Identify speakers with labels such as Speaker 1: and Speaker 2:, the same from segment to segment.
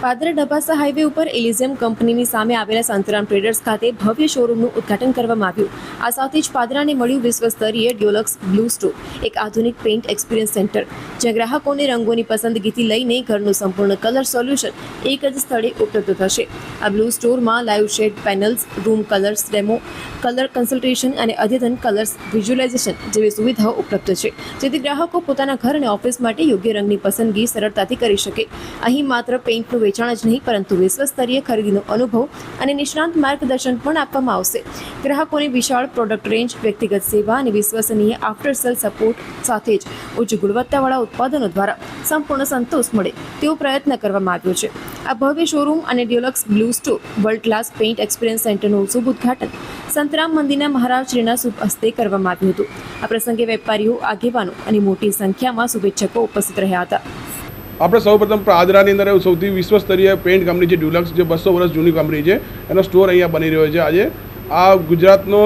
Speaker 1: Padra ડબાસા highway ઉપર એલિઝિયમ કંપનીની સામે આવેલા સંતરામ ટ્રેડર્સ ખાતે ભવ્ય શોરૂમનું ઉદ્ઘાટન કરવામાં આવ્યું। આ સાથે જ પાદરાને મળ્યું વિશ્વસ્તરીય ડ્યુલક્સ બ્લુ સ્ટોર, એક આધુનિક પેઇન્ટ એક્સપિરિયન્સ સેન્ટર, જ્યાં ગ્રાહકોને રંગોની પસંદગીથી લઈને ઘરનું સંપૂર્ણ કલર સોલ્યુશન એક જ સ્થળે ઉપલબ્ધ થશે। આ બ્લુ સ્ટોરમાં live shade panels, room colours demo, colour consultation અને અદ્યતન કલર્સ વિઝ્યુલાઇઝેશન જેવી સુવિધાઓ ઉપલબ્ધ છે, જેથી ગ્રાહકો પોતાના ઘર અને ઓફિસ માટે યોગ્ય રંગની પસંદગી સરળતાથી કરી શકે। અહીં માત્ર પેઇન્ટનું વેચાણ જ નહીં, પરંતુ વિશ્વસ્તરીય ખરીદીનો અનુભવ અને નિષ્ણાંત માર્ગદર્શન પણ આપવામાં આવશે। ગ્રાહકોને વિશાળ પ્રોડક્ટ રેન્જ, વ્યક્તિગત સેવા અને વિશ્વસનીય આફ્ટર સેલ સપોર્ટ સાથે જ ઉચ્ચ ગુણવત્તાવાળા ઉત્પાદનો દ્વારા સંપૂર્ણ સંતોષ મળે તેવો પ્રયત્ન કરવામાં આવ્યો છે। આ ભવ્ય શોરૂમ અને Dulux blue store world class paint experience સેન્ટરનું શુભ ઉદ્ઘાટન સંતરામ મંદિરના મહારાજશ્રીના શુભ હસ્તે કરવામાં આવ્યું હતું। આ પ્રસંગે વેપારીઓ, આગેવાનો અને મોટી સંખ્યામાં શુભેચ્છકો ઉપસ્થિત રહ્યા હતા।
Speaker 2: આપણે સૌપ્રથમ પાદરાની અંદર સૌથી વિશ્વસ્તરીય પેઇન્ટ કંપની છે ડ્યુલક્સ, જે 200 વર્ષ જૂની કંપની છે, એનો સ્ટોર અહીંયા બની રહ્યો છે। આજે આ ગુજરાતનો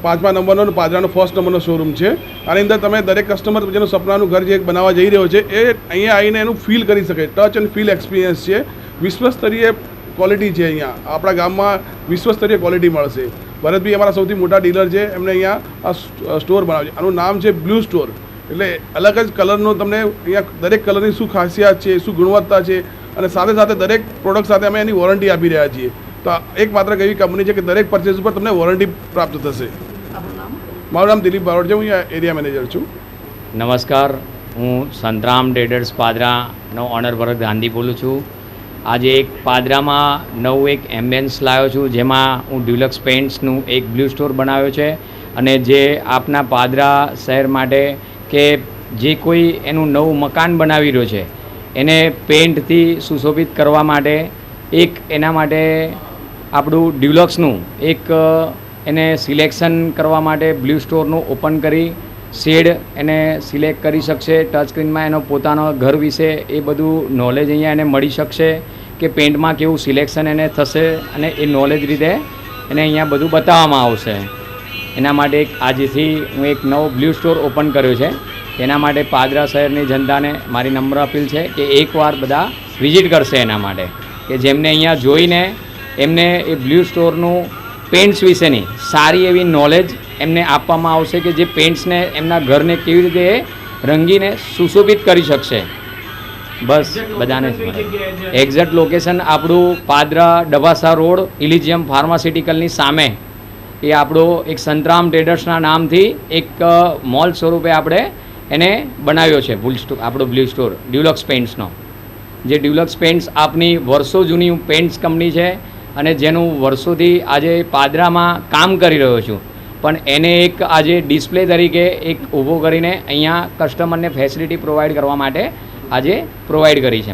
Speaker 2: 5મા નંબરનો અને પાદરાનો 1st નંબરનો શોરૂમ છે। આની અંદર તમે દરેક કસ્ટમર જેનું સપનાનું ઘર જે બનાવવા જઈ રહ્યો છે એ અહીંયા આવીને એનું ફીલ કરી શકે। ટચ એન્ડ ફીલ એક્સપિરિયન્સ છે, વિશ્વસ્તરીય ક્વોલિટી છે। અહીંયા આપણા ગામમાં વિશ્વસ્તરીય ક્વોલિટી મળશે। ભરતભાઈ અમારા સૌથી મોટા ડીલર છે, એમને અહીંયા આ સ્ટોર બનાવે છે। આનું નામ છે બ્લુ સ્ટોર, એટલે અલગ જ કલરનો તમને અહીંયા દરેક કલરની શું ખાસિયત છે, શું ગુણવત્તા છે, અને સાથે સાથે દરેક પ્રોડક્ટ સાથે અમે એની વોરંટી આપી રહ્યા છીએ। તો એક માત્ર એવી કંપની છે કે દરેક પરચેઝ ઉપર તમને વોરંટી પ્રાપ્ત થશે। મારું નામ દિલીપ બારોટ છે, હું અહીંયા એરિયા મેનેજર છું।
Speaker 3: નમસ્કાર, હું સંતરામ ટ્રેડર્સ પાદરાનો ઓનર ભરત ગાંધી બોલું છું। આજે એક પાદરામાં નવું એક એમ્બિયન્સ લાવ્યો છું, જેમાં હું ડ્યુલક્સ પેઇન્ટ્સનું એક બ્લુ સ્ટોર બનાવ્યો છે, અને જે આપના પાદરા શહેર માટે કે જે કોઈ એનું નવું મકાન બનાવી રહ્યો છે એને પેઇન્ટથી સુશોભિત કરવા માટે એક એના માટે આપણું ડ્યુલક્સનું એક એને સિલેક્શન કરવા માટે બ્લુ સ્ટોરનું ઓપન કરી શેડ એને સિલેક્ટ કરી શકશે। ટચ સ્ક્રીનમાં એનો પોતાનો ઘર વિશે એ બધું નોલેજ અહીંયા એને મળી શકશે કે પેઇન્ટમાં કેવું સિલેક્શન એને થશે, અને એ નોલેજ રીતે એને અહીંયા બધું બતાવવામાં આવશે। એના માટે આજથી હું એક નવો બ્લુ સ્ટોર ઓપન કર્યો છે। એના માટે પાદરા શહેરની જનતાને મારી નમ્ર અપીલ છે કે એકવાર બધા વિઝિટ કરશે, એના માટે કે જેમને અહીંયા જોઈને એમને એ બ્લુ સ્ટોરનું પેઇન્ટ્સ વિશેની સારી એવી નોલેજ એમને આપવામાં આવશે કે જે પેઇન્ટ્સને એમના ઘરને કેવી રીતે રંગીને સુશોભિત કરી શકશે। બસ બધાને એક્ઝેક્ટ લોકેશન આપણું પાદરા ડબાસા રોડ, એલિઝિયમ ફાર્માસ્યુટિકલની સામે એ આપણો એક સંતરામ ટ્રેડર્સના નામથી એક મોલ સ્વરૂપે આપણે એને બનાવ્યો છે આપણો બ્લુ સ્ટોર ડ્યુલક્સ પેઇન્ટ્સનો। જે ડ્યુલક્સ પેઇન્ટ્સ આપની વર્ષો જૂની પેઇન્ટ્સ કંપની છે, અને જેનું વર્ષોથી આજે પાદરામાં કામ કરી રહ્યો છું, પણ એને એક આજે ડિસ્પ્લે તરીકે એક ઊભો કરીને અહીંયા કસ્ટમરને ફેસિલિટી પ્રોવાઈડ કરવા માટે આજે પ્રોવાઈડ કરી છે।